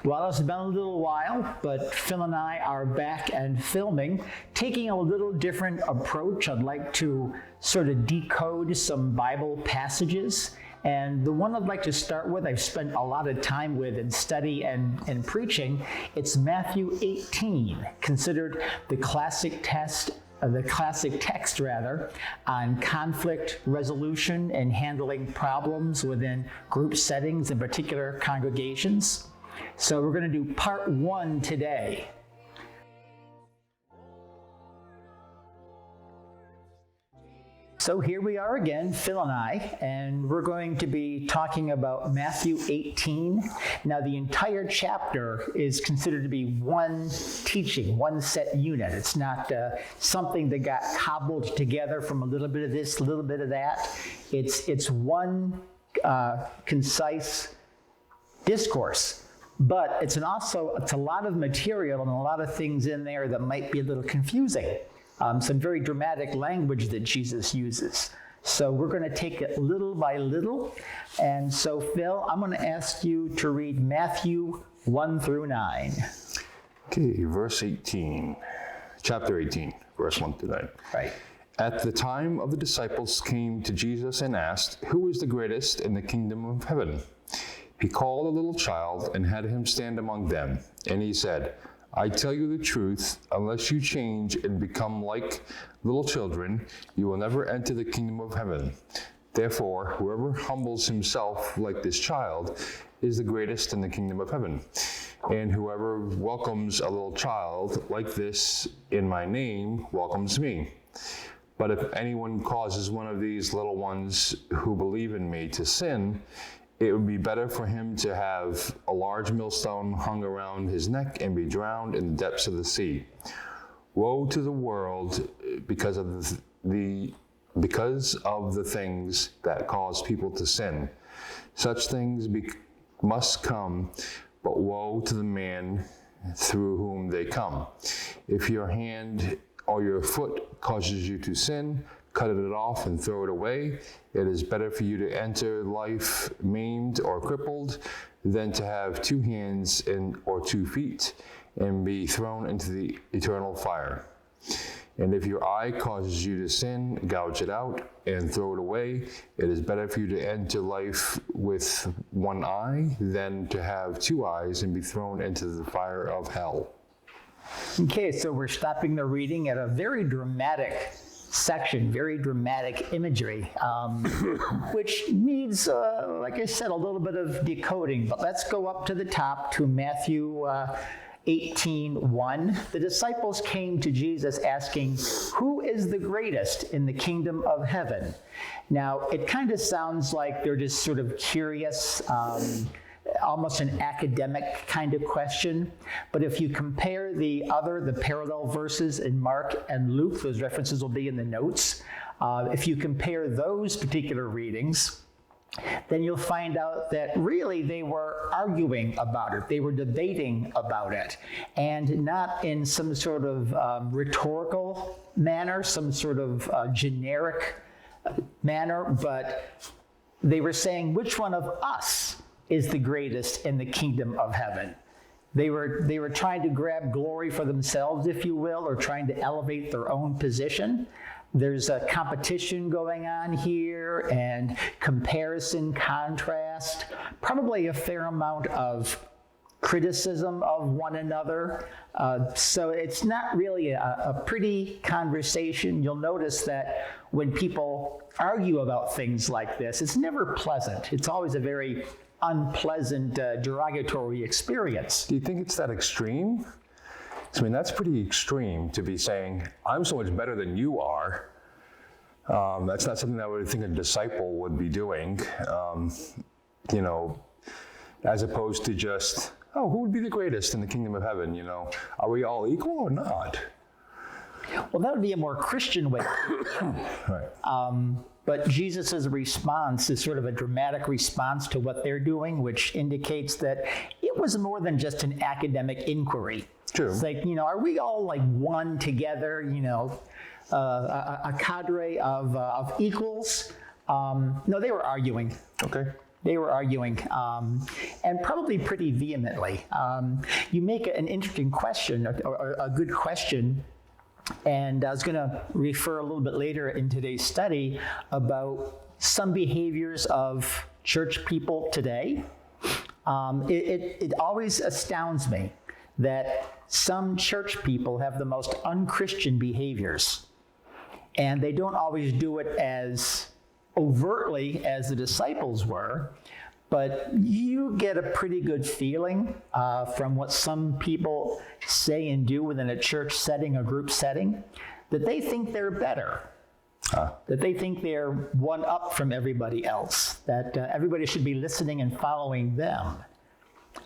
Well, it's been a little while, but Phil and I are back and filming, taking a little different approach. I'd like to sort of decode some Bible passages. And the one I'd like to start with, I've spent a lot of time with in study and preaching. It's Matthew 18, considered the classic text on conflict resolution and handling problems within group settings and particular congregations. So we're going to do part 1 today. So here we are again, Phil and I, and we're going to be talking about Matthew 18. Now, the entire chapter is considered to be one teaching, one set unit. It's not something that got cobbled together from a little bit of this, a little bit of that. It's one concise discourse. But it's a lot of material and a lot of things in there that might be a little confusing. Some very dramatic language that Jesus uses. So we're going to take it little by little. And so, Phil, I'm going to ask you to read Matthew 1 through 9. Okay, verse 18. Chapter 18, verse 1 through 9. Right. At the time of the disciples came to Jesus and asked, "Who is the greatest in the kingdom of heaven?" He called a little child and had him stand among them. And he said, "I tell you the truth, unless you change and become like little children, you will never enter the kingdom of heaven. Therefore, whoever humbles himself like this child is the greatest in the kingdom of heaven. And whoever welcomes a little child like this in my name welcomes me. But if anyone causes one of these little ones who believe in me to sin, it would be better for him to have a large millstone hung around his neck and be drowned in the depths of the sea. Woe to the world because of the things that cause people to sin. Such things must come, but woe to the man through whom they come. If your hand or your foot causes you to sin, cut it off and throw it away. It is better for you to enter life maimed or crippled than to have 2 hands or 2 feet and be thrown into the eternal fire. And if your eye causes you to sin, gouge it out and throw it away. It is better for you to enter life with 1 eye than to have 2 eyes and be thrown into the fire of hell." Okay, so we're stopping the reading at a very dramatic section, very dramatic imagery, which needs, like I said, a little bit of decoding. But let's go up to the top to Matthew 18:1. The disciples came to Jesus asking, "Who is the greatest in the kingdom of heaven?" Now, it kind of sounds like they're just sort of curious, almost an academic kind of question. But if you compare the parallel verses in Mark and Luke, those references will be in the notes. If you compare those particular readings, then you'll find out that really they were arguing about it. They were debating about it, and not in some sort of rhetorical manner, some sort of generic manner, but they were saying, which one of us is the greatest in the kingdom of heaven? They were trying to grab glory for themselves, if you will, or trying to elevate their own position. There's a competition going on here, and comparison, contrast, probably a fair amount of criticism of one another. So it's not really a pretty conversation. You'll notice that when people argue about things like this, it's never pleasant. It's always a very unpleasant, derogatory experience. Do you think it's that extreme? I mean, that's pretty extreme to be saying, "I'm so much better than you are." That's not something I would think a disciple would be doing, as opposed to just, "Oh, who would be the greatest in the kingdom of heaven? Are we all equal or not?" Well, that would be a more Christian way. Right. But Jesus' response is sort of a dramatic response to what they're doing, which indicates that it was more than just an academic inquiry. True. It's like, are we all like one together, a cadre of equals? No, they were arguing. Okay. They were arguing, and probably pretty vehemently. You make an interesting question, or a good question, and I was going to refer a little bit later in today's study about some behaviors of church people today. It always astounds me that some church people have the most unchristian behaviors, and they don't always do it as overtly as the disciples were, but you get a pretty good feeling from what some people say and do within a church setting, a group setting, that they think they're better, that they think they're one up from everybody else, that everybody should be listening and following them.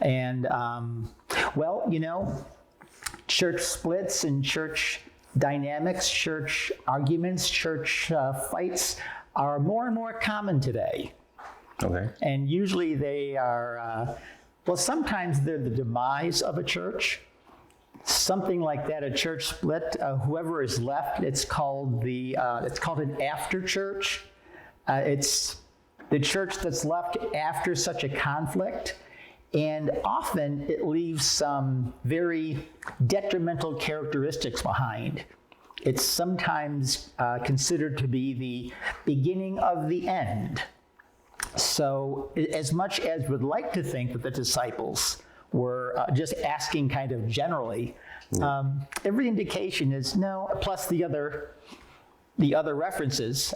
And, well, you know, church splits and church dynamics, church arguments, church fights are more and more common today. Okay. And usually they are, well, sometimes they're the demise of a church. Something like that, a church split, whoever is left, it's called an after church. It's the church that's left after such a conflict. And often it leaves some very detrimental characteristics behind. It's sometimes considered to be the beginning of the end. So as much as we'd like to think that the disciples were just asking kind of generally, every indication is no, plus the other references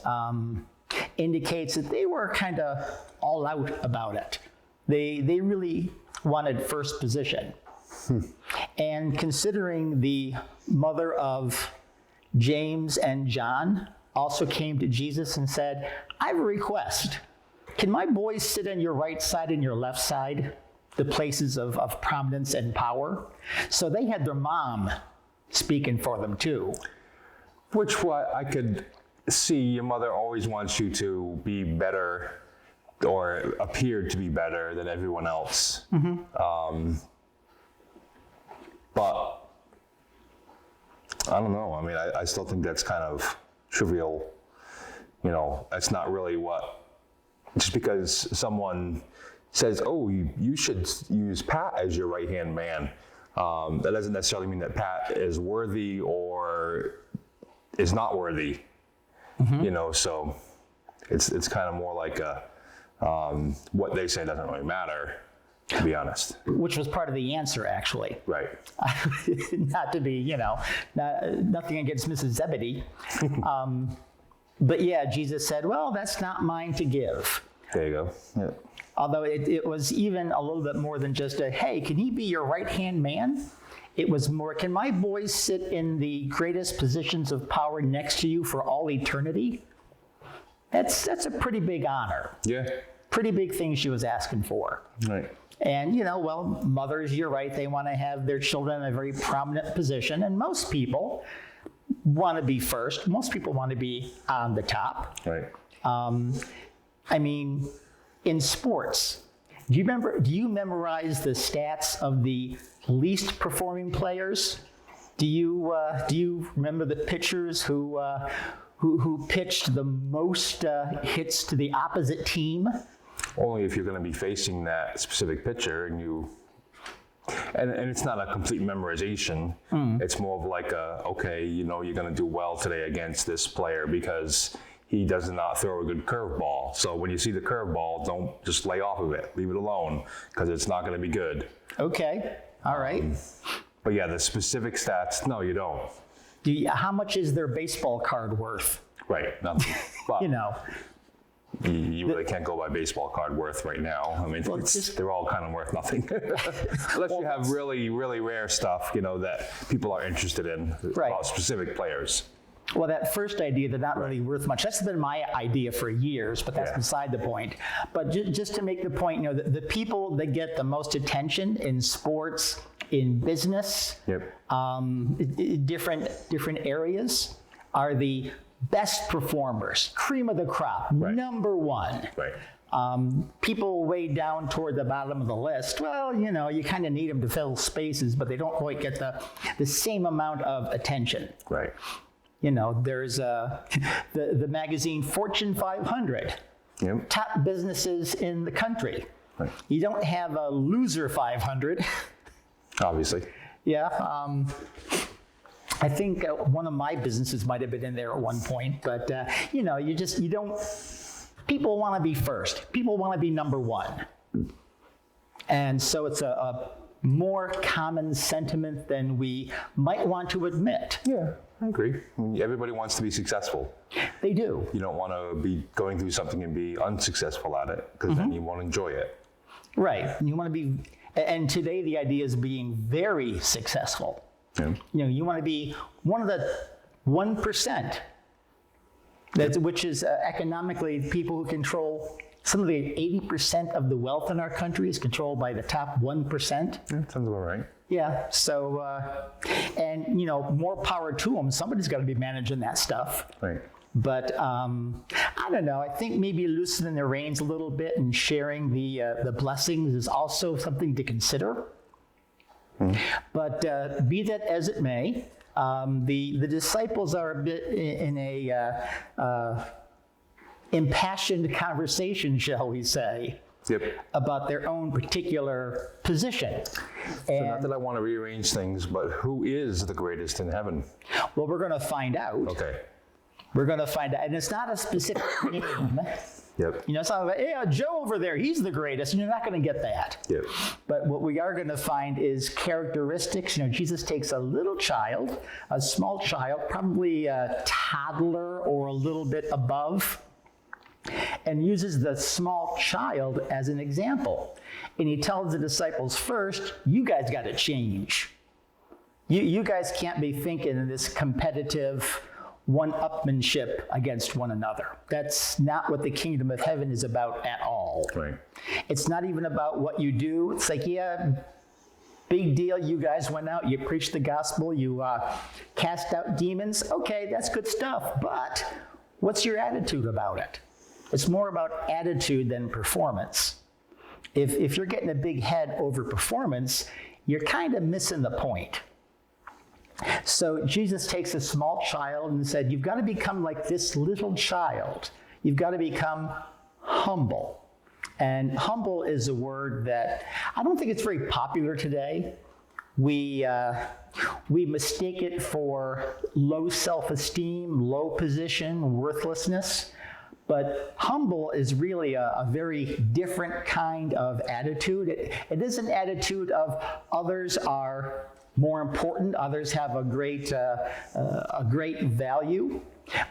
indicates that they were kind of all out about it. They really wanted first position. And considering the mother of James and John also came to Jesus and said, I have a request. Can my boys sit on your right side and your left side, the places of prominence and power? So they had their mom speaking for them too. Which I could see your mother always wants you to be better or appear to be better than everyone else. But I don't know. I mean, I still think that's kind of trivial. You know, that's not really just because someone says, oh, you should use Pat as your right-hand man, that doesn't necessarily mean that Pat is worthy or is not worthy. You know, so it's kind of more like what they say doesn't really matter, to be honest. Which was part of the answer, actually. Right. Not to be, you know, nothing against Mrs. Zebedee. But yeah, Jesus said, well, that's not mine to give. There you go. Yeah. Although it was even a little bit more than just a, hey, can he be your right-hand man? It was more, can my boys sit in the greatest positions of power next to you for all eternity? That's a pretty big honor. Yeah. Pretty big thing she was asking for. Right. And, you know, well, mothers, you're right, they want to have their children in a very prominent position. And most people want to be first. Most people want to be on the top. Right. I mean, in sports, do you memorize the stats of the least performing players? Do you remember the pitchers who pitched the most hits to the opposite team? Only if you're going to be facing that specific pitcher and it's not a complete memorization. It's more of like okay, you know, you're going to do well today against this player because he does not throw a good curveball. So when you see the curveball, don't just lay off of it. Leave it alone because it's not going to be good. Okay. All right. But yeah, the specific stats, no, you don't. How much is their baseball card worth? Right. Nothing. But you know. You really can't go by baseball card worth right now. I mean, they're all kind of worth nothing. Unless you have really, really rare stuff, you know, that people are interested in about specific players. Well, that first idea, they're not really worth much. That's been my idea for years, but that's beside the point. But just to make the point, you know, the people that get the most attention in sports, in business, different areas, are the best performers, cream of the crop, number one. Right. People way down toward the bottom of the list, well, you know, you kind of need them to fill spaces, but they don't quite get the same amount of attention. Right. You know, there's the magazine Fortune 500. Yep. top businesses in the country. Right. You don't have a loser 500. Obviously. Yeah. I think one of my businesses might have been in there at one point, but you don't, people want to be first. People want to be number one. And so it's a more common sentiment than we might want to admit. Yeah, I agree. I mean, everybody wants to be successful. They do. You don't want to be going through something and be unsuccessful at it, because then you won't enjoy it. Right. You want to be, and today the idea is being very successful. Yeah. You want to be one of the 1%, which is economically people who control some of the 80% of the wealth in our country is controlled by the top 1%. Yeah, sounds about right. Yeah. So, and more power to them. Somebody's got to be managing that stuff. Right. But I don't know. I think maybe loosening the reins a little bit and sharing the blessings is also something to consider. But be that as it may, the disciples are a bit in a impassioned conversation, shall we say, about their own particular position. So not that I want to rearrange things, but who is the greatest in heaven? Well, we're going to find out. Okay. We're going to find out. And it's not a specific name. Yep. It's not like, hey, Joe over there, he's the greatest. And you're not going to get that. Yep. But what we are going to find is characteristics. Jesus takes a little child, a small child, probably a toddler or a little bit above, and uses the small child as an example. And he tells the disciples first, you guys got to change. You guys can't be thinking in this competitive one-upmanship against one another. That's not what the kingdom of heaven is about at all. Right. It's not even about what you do. It's like, yeah, big deal. You guys went out, you preached the gospel, you cast out demons. Okay, that's good stuff. But what's your attitude about it? It's more about attitude than performance. If you're getting a big head over performance, you're kind of missing the point. So Jesus takes a small child and said, you've got to become like this little child. You've got to become humble. And humble is a word that I don't think it's very popular today. We mistake it for low self-esteem, low position, worthlessness. But humble is really a very different kind of attitude. It is an attitude of others are more important, others have a great value.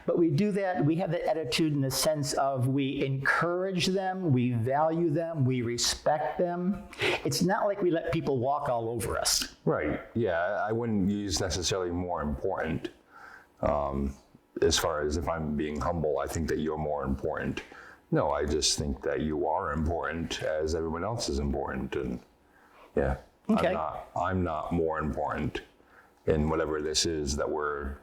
But we do that, we have that attitude in the sense of we encourage them, we value them, we respect them. It's not like we let people walk all over us. Right, yeah, I wouldn't use necessarily more important. As far as if I'm being humble, I think that you're more important. No, I just think that you are important as everyone else is important. And yeah, okay. I'm not more important in whatever this is that we're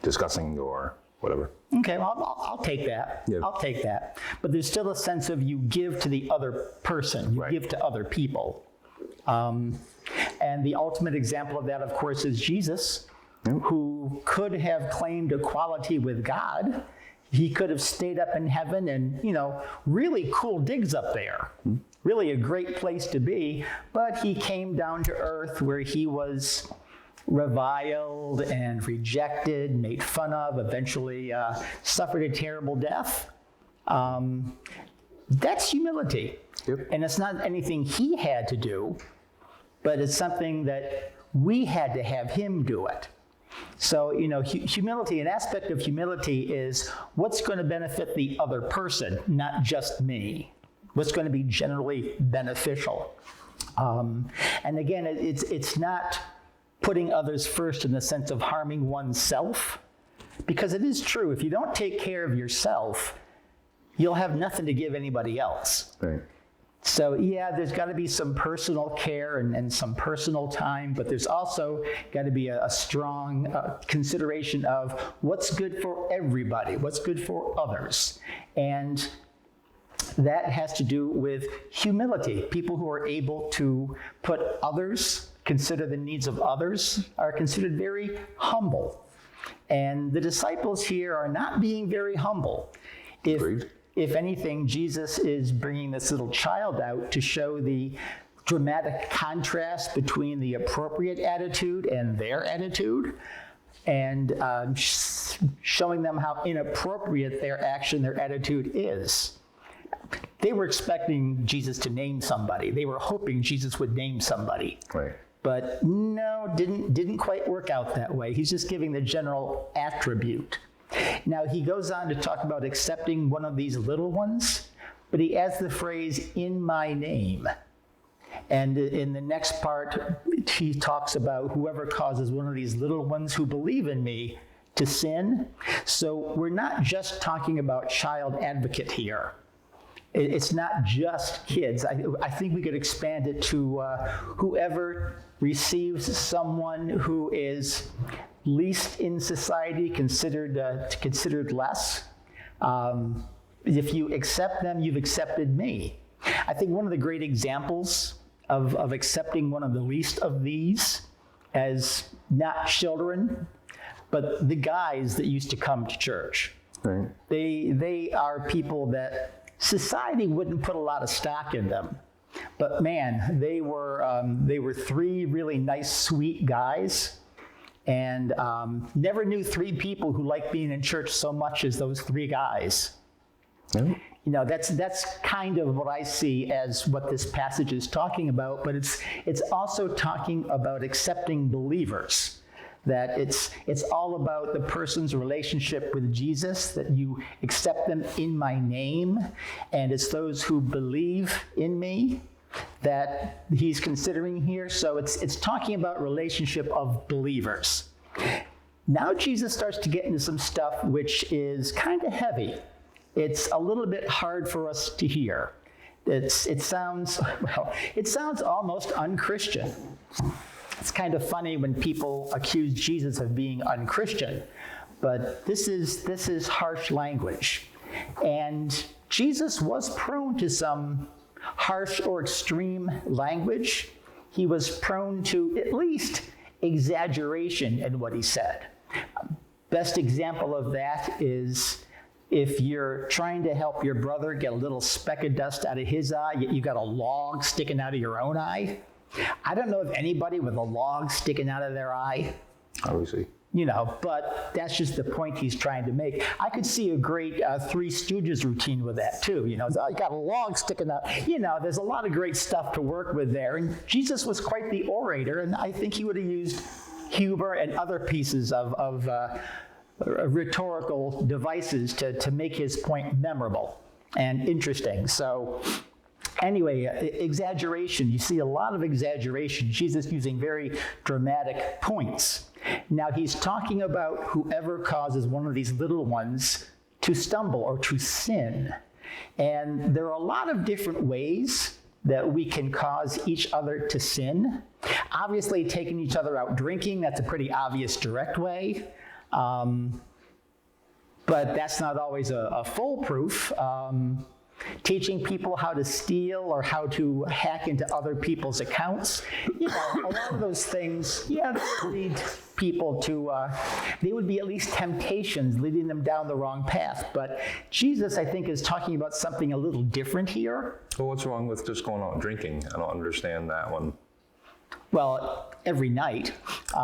discussing or whatever. Okay, well, I'll take that. Yeah. I'll take that. But there's still a sense of you give to the other person. You Right. give to other people. And the ultimate example of that, of course, is Jesus, who could have claimed equality with God. He could have stayed up in heaven and, really cool digs up there. Really a great place to be. But he came down to earth where he was reviled and rejected, made fun of, eventually suffered a terrible death. That's humility. Yep. And it's not anything he had to do, but it's something that we had to have him do it. So, humility, an aspect of humility is what's going to benefit the other person, not just me. What's going to be generally beneficial. And again, it's not putting others first in the sense of harming oneself, because it is true, if you don't take care of yourself, you'll have nothing to give anybody else. Right. So yeah, there's got to be some personal care and some personal time, but there's also got to be a strong consideration of what's good for everybody, what's good for others. And that has to do with humility. People who are able to put others, consider the needs of others, are considered very humble. And the disciples here are not being very humble. Agreed. if anything, Jesus is bringing this little child out to show the dramatic contrast between the appropriate attitude and their attitude, and showing them how inappropriate their action, their attitude is. They were expecting Jesus to name somebody. They were hoping Jesus would name somebody. Right. But no, didn't quite work out that way. He's just giving the general attribute. Now, he goes on to talk about accepting one of these little ones, but he adds the phrase, in my name. And in the next part, he talks about whoever causes one of these little ones who believe in me to sin. So we're not just talking about child advocate here. It's not just kids. I think we could expand it to whoever receives someone who is least in society, considered less. If you accept them, you've accepted me. I think one of the great examples of accepting one of the least of these as not children, but the guys that used to come to church. Right. They are people that society wouldn't put a lot of stock in them. But man, they were three really nice, sweet guys, and never knew three people who liked being in church so much as those three guys. Yeah. You know, that's kind of what I see as what this passage is talking about, but it's also talking about accepting believers. That it's all about the person's relationship with Jesus, that you accept them in my name, and it's those who believe in me that he's considering here. So it's talking about relationship of believers. Now Jesus starts to get into some stuff which is kind of heavy. It's a little bit hard for us to hear. It sounds almost unchristian. It's kind of funny when people accuse Jesus of being unchristian, but this is harsh language. And Jesus was prone to some harsh or extreme language. He was prone to at least exaggeration in what he said. Best example of that is if you're trying to help your brother get a little speck of dust out of his eye, yet you got a log sticking out of your own eye. I don't know of anybody with a log sticking out of their eye. Obviously. You know, but that's just the point he's trying to make. I could see a great Three Stooges routine with that too. You know, I got a log sticking out. You know, there's a lot of great stuff to work with there. And Jesus was quite the orator, and I think he would have used humor and other pieces of rhetorical devices to make his point memorable and interesting. So anyway, exaggeration. You see a lot of exaggeration. Jesus using very dramatic points. Now he's talking about whoever causes one of these little ones to stumble or to sin. And there are a lot of different ways that we can cause each other to sin. Obviously, taking each other out drinking, that's a pretty obvious direct way. But that's not always a foolproof. Teaching people how to steal or how to hack into other people's accounts. You know, a lot of those things, yeah, they would lead people to, they would be at least temptations leading them down the wrong path. But Jesus, I think, is talking about something a little different here. Well, what's wrong with just going out drinking? I don't understand that one. Well, every night.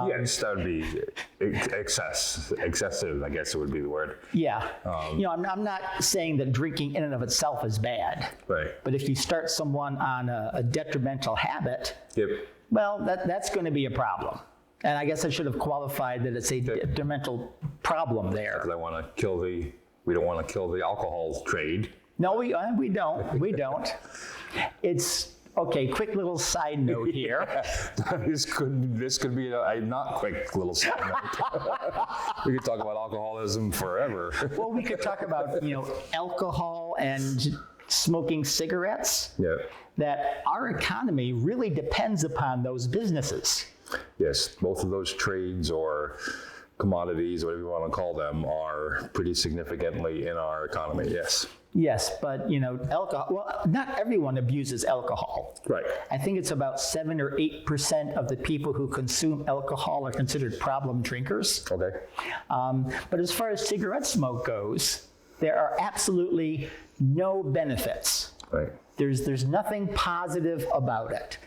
Yes, that would be excessive, I guess it would be the word. Yeah. You know, I'm not saying that drinking in and of itself is bad. Right. But if you start someone on a detrimental habit, Yep. well, that's going to be a problem. And I guess I should have qualified that it's a detrimental problem there. Because we don't want to kill the alcohol trade. No, we don't. We don't. It's okay. Quick little side note here. This could be a not quick little side note. We could talk about alcoholism forever. Well, we could talk about alcohol and smoking cigarettes. Yeah. That our economy really depends upon those businesses. Yes, both of those trades or commodities, whatever you want to call them, are pretty significantly in our economy. Yes. Yes, but alcohol. Well, not everyone abuses alcohol. Right. I think it's about 7 or 8% of the people who consume alcohol are considered problem drinkers. Okay. But as far as cigarette smoke goes, There are absolutely no benefits. Right. There's nothing positive about it,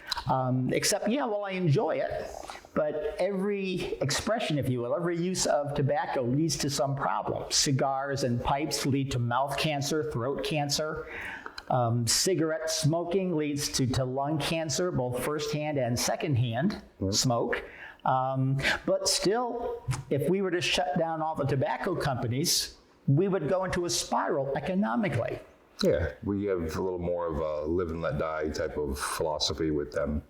except, I enjoy it. But every expression, if you will, every use of tobacco leads to some problem. Cigars and pipes lead to mouth cancer, throat cancer. Cigarette smoking leads to lung cancer, both firsthand and secondhand smoke. But still, if we were to shut down all the tobacco companies, we would go into a spiral economically. Yeah, we have a little more of a live and let die type of philosophy with them.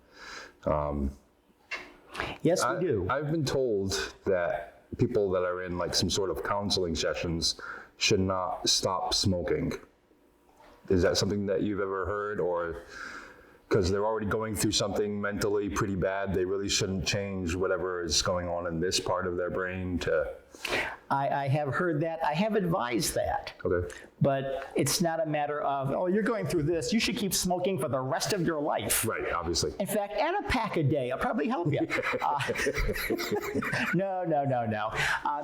Yes, we do. I've been told that people that are in like some sort of counseling sessions should not stop smoking. Is that something that you've ever heard, or because they're already going through something mentally pretty bad, they really shouldn't change whatever is going on in this part of their brain to... I have heard that. I have advised that. Okay. But it's not a matter of, you're going through this, you should keep smoking for the rest of your life. Right, obviously. In fact, add a pack a day. I'll probably help you. No.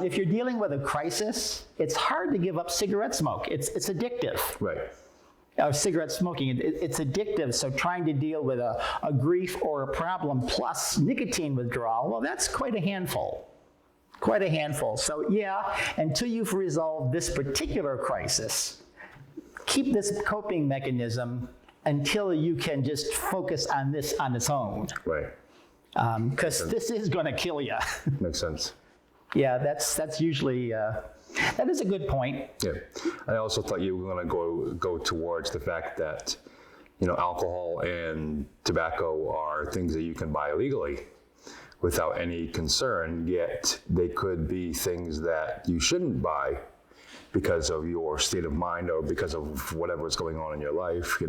If you're dealing with a crisis, it's hard to give up cigarette smoke. It's addictive. Right. Cigarette smoking, it's addictive. So trying to deal with a grief or a problem plus nicotine withdrawal, well, that's quite a handful. Quite a handful. So until you've resolved this particular crisis, keep this coping mechanism until you can just focus on this on its own. Right. Because this is going to kill you. Makes sense. Yeah, that's usually, that is a good point. Yeah. I also thought you were going to go towards the fact that, alcohol and tobacco are things that you can buy illegally without any concern, yet they could be things that you shouldn't buy because of your state of mind or because of whatever's going on in your life,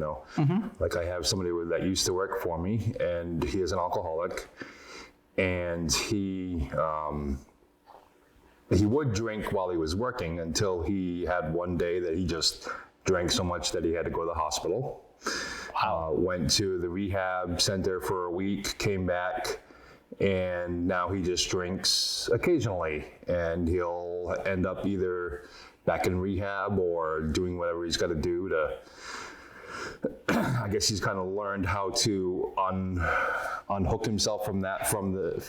Like I have somebody that used to work for me, and he is an alcoholic, and he would drink while he was working until he had one day that he just drank so much that he had to go to the hospital. Wow. Went to the rehab center for a week, came back, and now he just drinks occasionally, and he'll end up either back in rehab or doing whatever he's got to do to, I guess he's kind of learned how to unhook himself from the,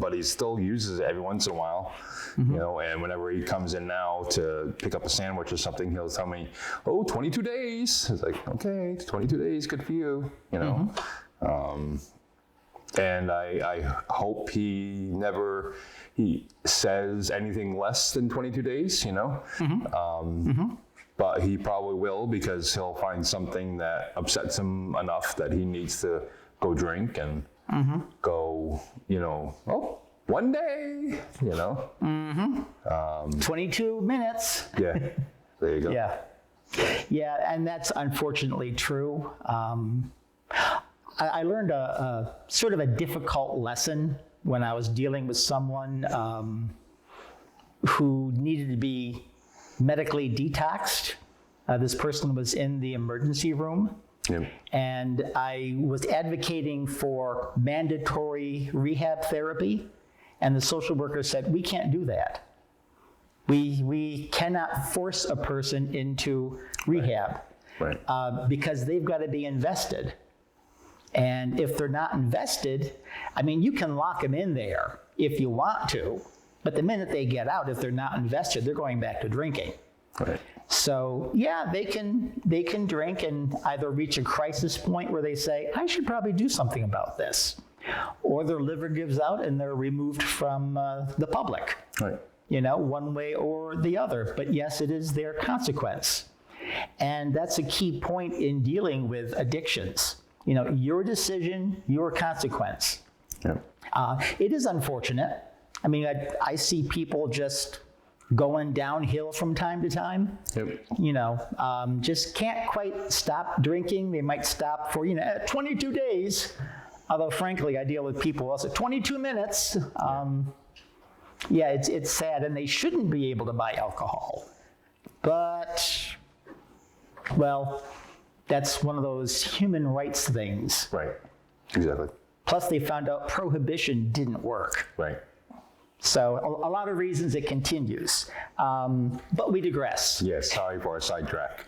but he still uses it every once in a while, and whenever he comes in now to pick up a sandwich or something, he'll tell me, 22 days. It's like, okay, 22 days, good for you, And I hope he says anything less than 22 days, But he probably will, because he'll find something that upsets him enough that he needs to go drink and go, one day, 22 minutes. Yeah, there you go. Yeah, and that's unfortunately true. I learned a sort of a difficult lesson when I was dealing with someone who needed to be medically detoxed. This person was in the emergency room, and I was advocating for mandatory rehab therapy, and the social worker said, we can't do that. We cannot force a person into rehab, because they've got to be invested. And if they're not invested, you can lock them in there if you want to, but the minute they get out, if they're not invested, they're going back to drinking. Right. So they can drink and either reach a crisis point where they say, I should probably do something about this, or their liver gives out and they're removed from the public. Right. One way or the other. But yes, it is their consequence. And that's a key point in dealing with addictions. Your decision, your consequence. Yeah. It is unfortunate. I see people just going downhill from time to time. Yep. Just can't quite stop drinking. They might stop for, 22 days. Although, frankly, I deal with people also 22 minutes. It's sad, and they shouldn't be able to buy alcohol. But, well, that's one of those human rights things. Right. Exactly. Plus, they found out prohibition didn't work. Right. So a lot of reasons it continues, but we digress. Yes, sorry for a sidetrack.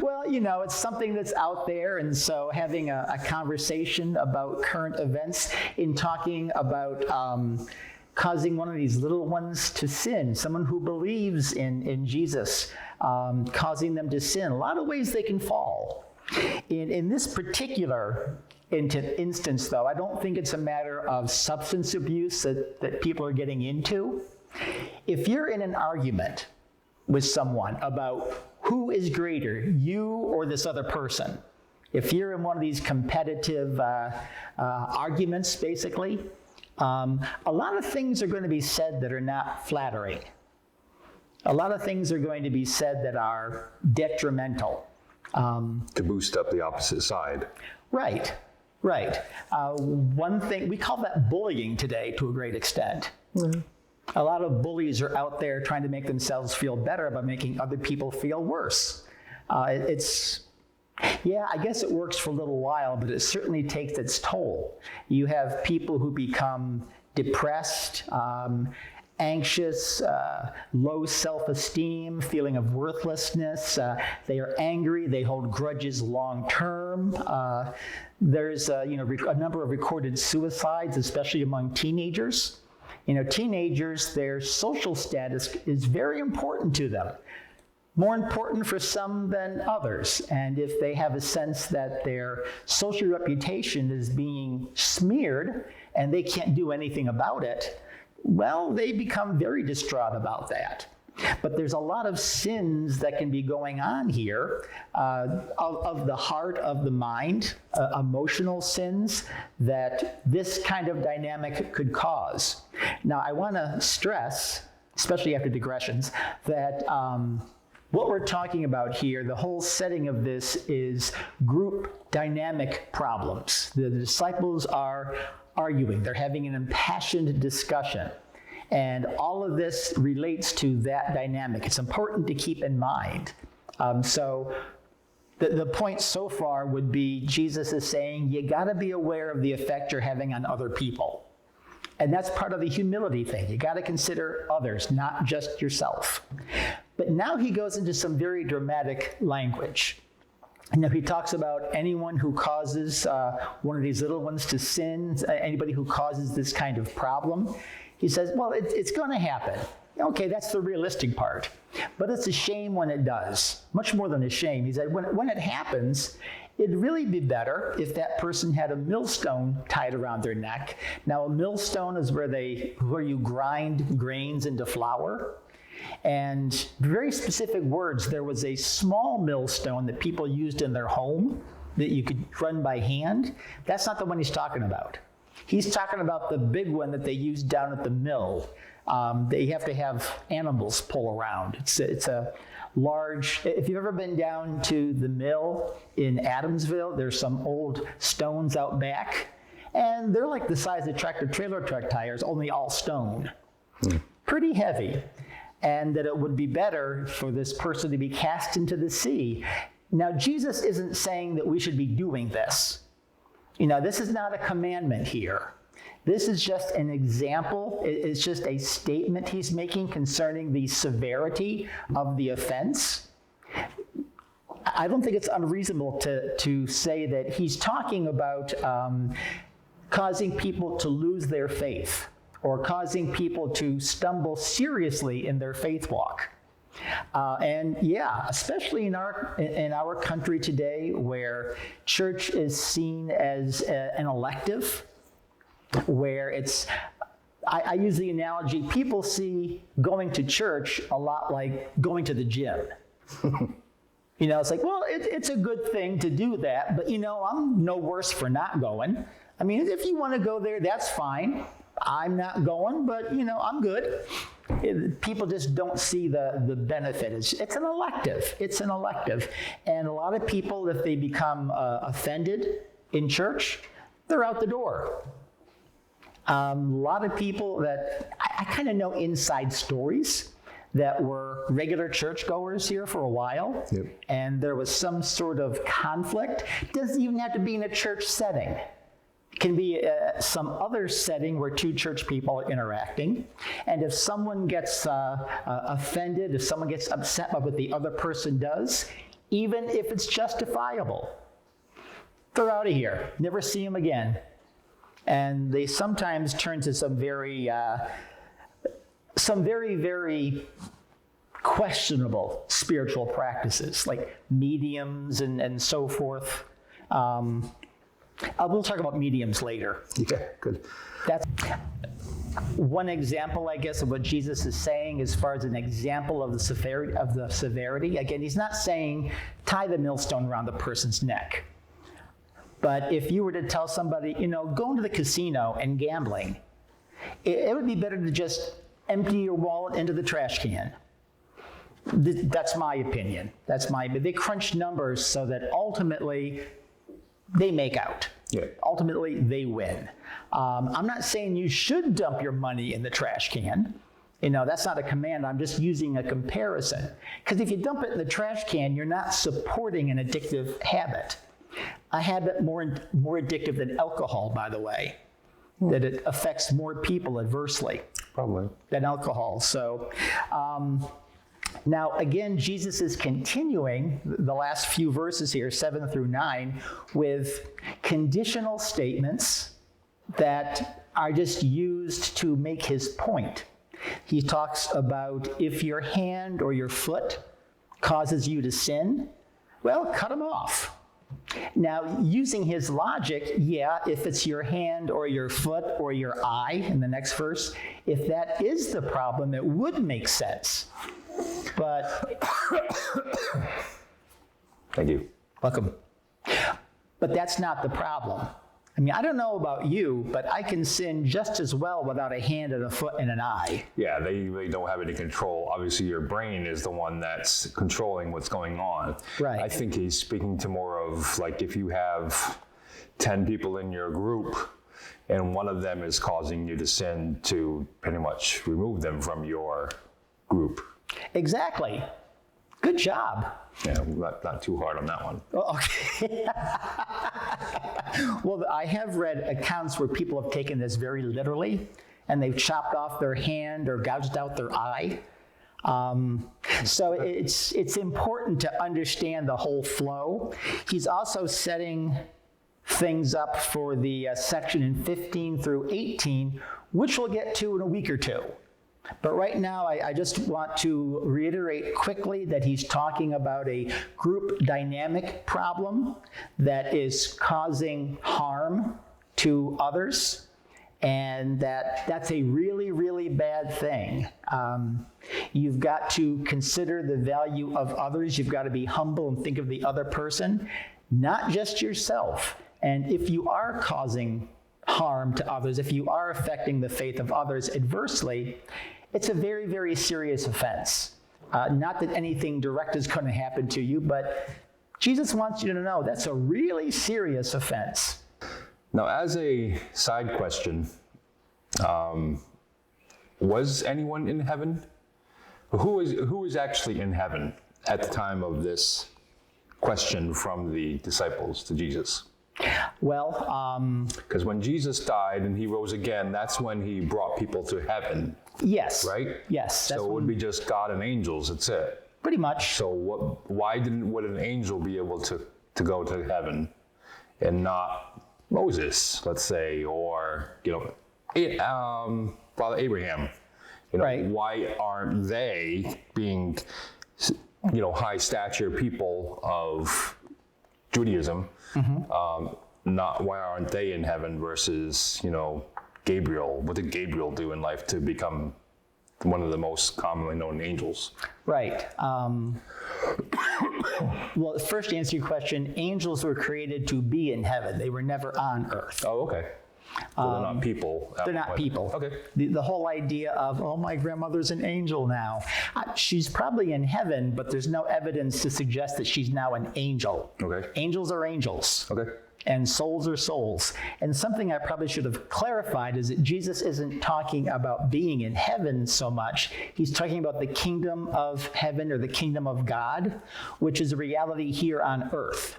Well, it's something that's out there, and so having a conversation about current events in talking about causing one of these little ones to sin, someone who believes in Jesus, causing them to sin, a lot of ways they can fall. In this particular instance, though, I don't think it's a matter of substance abuse that people are getting into. If you're in an argument with someone about who is greater, you or this other person, if you're in one of these competitive arguments, basically, a lot of things are going to be said that are not flattering. A lot of things are going to be said that are detrimental. To boost up the opposite side. Right. One thing, we call that bullying today to a great extent. Mm-hmm. A lot of bullies are out there trying to make themselves feel better by making other people feel worse. I guess it works for a little while, but it certainly takes its toll. You have people who become depressed, anxious, low self-esteem, feeling of worthlessness. They are angry. They hold grudges long term. There's a number of recorded suicides, especially among teenagers. Teenagers, their social status is very important to them. More important for some than others. And if they have a sense that their social reputation is being smeared and they can't do anything about it, well, they become very distraught about that. But there's a lot of sins that can be going on here of the heart, of the mind, emotional sins that this kind of dynamic could cause. Now, I want to stress, especially after digressions, that what we're talking about here, the whole setting of this is group dynamic problems. The disciples are arguing. They're having an impassioned discussion. And all of this relates to that dynamic. It's important to keep in mind. So the point so far would be Jesus is saying you got to be aware of the effect you're having on other people. And that's part of the humility thing. You got to consider others, not just yourself. But now he goes into some very dramatic language. He talks about anyone who causes one of these little ones to sin, anybody who causes this kind of problem. He says, well, it's going to happen. Okay, that's the realistic part. But it's a shame when it does. Much more than a shame. He said, when it happens, it'd really be better if that person had a millstone tied around their neck. Now, a millstone is where you grind grains into flour. And very specific words, there was a small millstone that people used in their home that you could run by hand. That's not the one he's talking about. He's talking about the big one that they use down at the mill. They have to have animals pull around. It's a large, if you've ever been down to the mill in Adamsville, there's some old stones out back, and they're like the size of tractor-trailer truck tires, only all stone. Pretty heavy. And that it would be better for this person to be cast into the sea. Now, Jesus isn't saying that we should be doing this. This is not a commandment here. This is just an example. It's just a statement he's making concerning the severity of the offense. I don't think it's unreasonable to say that he's talking about causing people to lose their faith or causing people to stumble seriously in their faith walk. Especially in our country today, where church is seen as an elective, where I use the analogy, people see going to church a lot like going to the gym. It's like, well, it's a good thing to do that, but I'm no worse for not going. I mean, if you want to go there, that's fine. I'm not going, but I'm good. People just don't see the benefit. It's an elective. It's an elective. And a lot of people, if they become offended in church, they're out the door. A lot of people that I kind of know inside stories that were regular churchgoers here for a while, and there was some sort of conflict. It doesn't even have to be in a church setting. can be some other setting where two church people are interacting. And if someone gets offended, if someone gets upset by what the other person does, even if it's justifiable, they're out of here. Never see them again. And they sometimes turn to some very, very questionable spiritual practices, like mediums and so forth. We'll talk about mediums later. Yeah, good. That's one example, I guess, of what Jesus is saying as far as an example of the severity. Again, he's not saying tie the millstone around the person's neck. But if you were to tell somebody, going to the casino and gambling, it would be better to just empty your wallet into the trash can. That's my opinion. They crunch numbers so that ultimately they make out. Yeah. Ultimately, they win. I'm not saying you should dump your money in the trash can. That's not a command. I'm just using a comparison. Because if you dump it in the trash can, you're not supporting an addictive habit. A habit more addictive than alcohol, by the way, that it affects more people adversely. Probably. Than alcohol. So, now, again, Jesus is continuing the last few verses here, 7 through 9, with conditional statements that are just used to make his point. He talks about if your hand or your foot causes you to sin, well, cut them off. Now, using his logic, if it's your hand or your foot or your eye in the next verse, if that is the problem, it would make sense. But Thank you. Welcome. But that's not the problem. I don't know about you, but I can sin just as well without a hand and a foot and an eye. Yeah, they really don't have any control. Obviously, your brain is the one that's controlling what's going on. Right. I think he's speaking to more of like if you have 10 people in your group and one of them is causing you to sin, to pretty much remove them from your group. Exactly. Good job. Yeah, not too hard on that one. Oh, okay. Well, I have read accounts where people have taken this very literally, and they've chopped off their hand or gouged out their eye. So it's important to understand the whole flow. He's also setting things up for the section in 15 through 18, which we'll get to in a week or two. But right now, I just want to reiterate quickly that he's talking about a group dynamic problem that is causing harm to others, and that's a really, really bad thing. You've got to consider the value of others. You've got to be humble and think of the other person, not just yourself. And if you are causing harm to others, if you are affecting the faith of others adversely, it's a very, very serious offense. Not that anything direct is going to happen to you, but Jesus wants you to know that's a really serious offense. Now, as a side question, was anyone in heaven? Who is actually in heaven at the time of this question from the disciples to Jesus? Well, because when Jesus died and he rose again, that's when he brought people to heaven. Yes. Right? Yes. So it would be just God and angels, that's it. Pretty much. So why would an angel be able to go to heaven and not Moses, let's say, or Father Abraham? Right. Why aren't they, being high stature people of Judaism, why aren't they in heaven versus Gabriel? What did Gabriel do in life to become one of the most commonly known angels? Right. Well, first to answer your question, angels were created to be in heaven. They were never on earth. Oh, okay. So they're not people. They're not people. Okay. The whole idea of, my grandmother's an angel now. She's probably in heaven, but there's no evidence to suggest that she's now an angel. Okay. Angels are angels. Okay. And souls are souls. And something I probably should have clarified is that Jesus isn't talking about being in heaven so much. He's talking about the kingdom of heaven or the kingdom of God, which is a reality here on earth.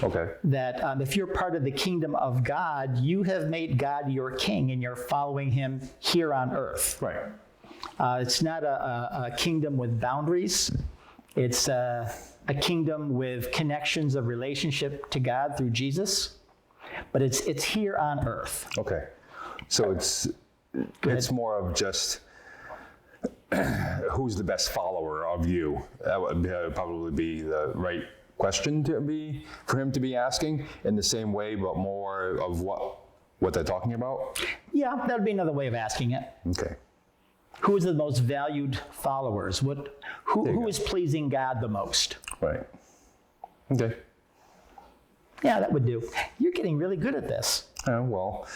Okay. That if you're part of the kingdom of God, you have made God your king and you're following him here on earth. Right. It's not a kingdom with boundaries. It's a kingdom with connections of relationship to God through Jesus, but it's here on earth. Okay. So it's more of just who's the best follower of you. That would probably be the right question for him to be asking in the same way, but more of what they're talking about. Yeah, that would be another way of asking it. Okay. Who is the most valued followers? Who is pleasing God the most? Right. Okay. Yeah, that would do. You're getting really good at this. Well,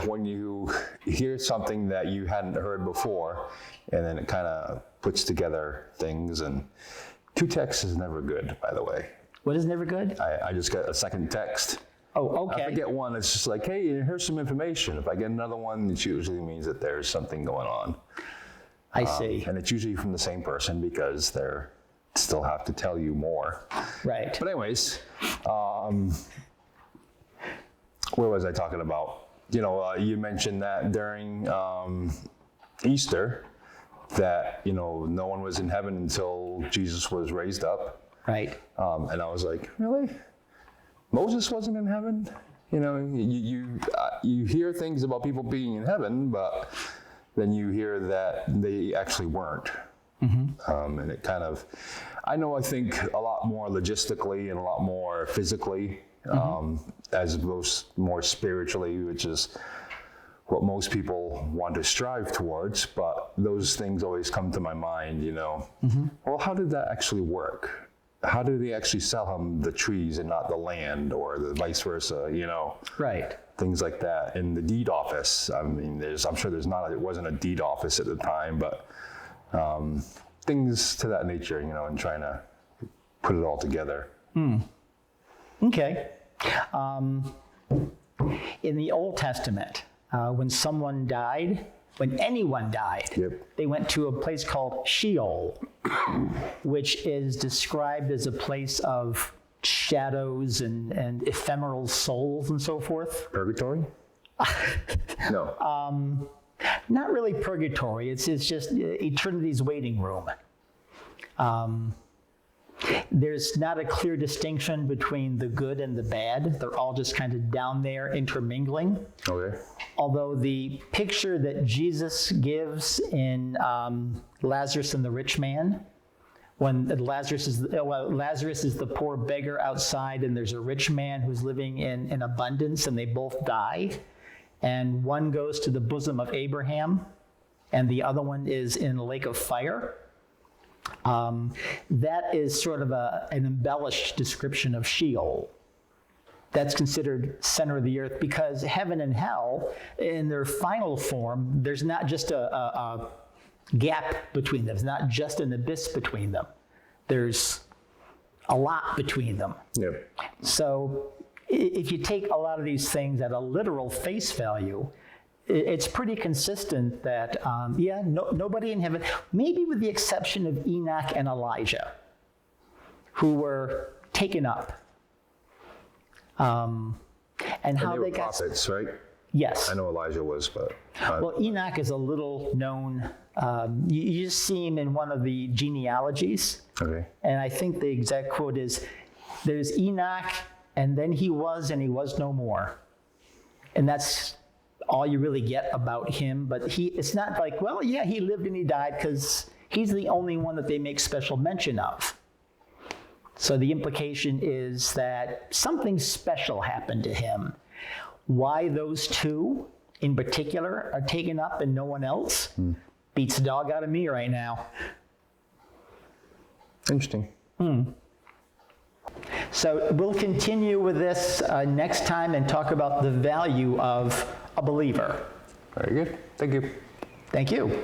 when you hear something that you hadn't heard before, and then it kind of puts together things, and 2 texts is never good, by the way. What is never good? I just got a second text. Oh, okay. If I get one, it's just like, hey, here's some information. If I get another one, it usually means that there's something going on. I see. And it's usually from the same person because they're still have to tell you more. Right. But anyways, where was I talking about? You mentioned that during Easter, that, no one was in heaven until Jesus was raised up. Right. And I was like, really? Moses wasn't in heaven? You hear things about people being in heaven, but then you hear that they actually weren't. Mm-hmm. And it kind of, I think a lot more logistically and a lot more physically, as opposed more spiritually, which is what most people want to strive towards. But those things always come to my mind, Mm-hmm. Well, how did that actually work? How did they actually sell him the trees and not the land, or the vice versa, Right. Things like that. In the deed office, I'm sure it wasn't a deed office at the time, but things to that nature, and trying to put it all together. Okay. In the Old Testament, when anyone died, Yep. they went to a place called Sheol, which is described as a place of shadows and ephemeral souls and so forth. Purgatory? No. Not really purgatory. It's just eternity's waiting room. There's not a clear distinction between the good and the bad. They're all just kind of down there intermingling. Okay. Although the picture that Jesus gives in Lazarus and the rich man, when Lazarus is the poor beggar outside, and there's a rich man who's living in abundance, and they both die, and one goes to the bosom of Abraham, and the other one is in a lake of fire. That is sort of an embellished description of Sheol. That's considered center of the earth, because heaven and hell, in their final form, there's not just a gap between them. There's not just an abyss between them. There's a lot between them. Yep. So if you take a lot of these things at a literal face value, it's pretty consistent that, nobody in heaven, maybe with the exception of Enoch and Elijah, who were taken up. And how they were they got prophets, right? Yes. I know Elijah was, but Well, Enoch is a little known. You just see him in one of the genealogies. okay. And I think the exact quote is, there's Enoch, and then he was, and he was no more. And that's all you really get about him. But it's not like, well, yeah, he lived and he died, because he's the only one that they make special mention of. So the implication is that something special happened to him. Why those two in particular are taken up and no one else beats the dog out of me right now. Interesting. So we'll continue with this next time and talk about the value of a believer. Very good. Thank you. Thank you.